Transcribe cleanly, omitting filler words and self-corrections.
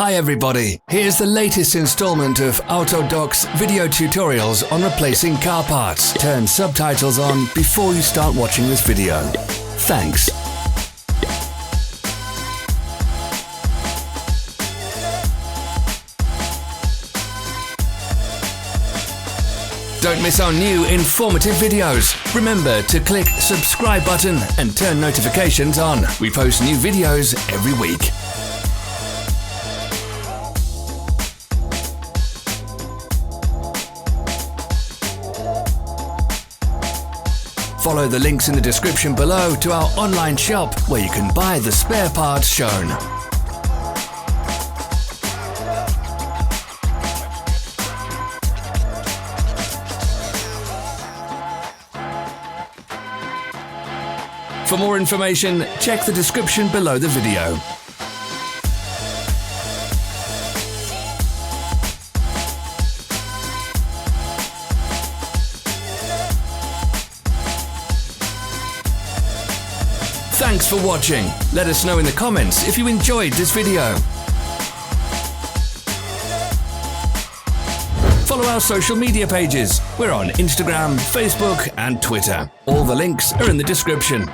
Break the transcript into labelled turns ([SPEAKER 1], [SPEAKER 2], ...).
[SPEAKER 1] Hi everybody, here's the latest installment of Autodoc's video tutorials on replacing car parts. Turn subtitles on before you start watching this video. Thanks. Don't miss our new informative videos. Remember to click subscribe button and turn notifications on. We post new videos every week. Follow the links in the description below to our online shop where you can buy the spare parts shown. For more information, check the description below the video. Thanks for watching. Let us know in the comments if you enjoyed this video. Follow our social media pages. We're on Instagram, Facebook and Twitter. All the links are in the description.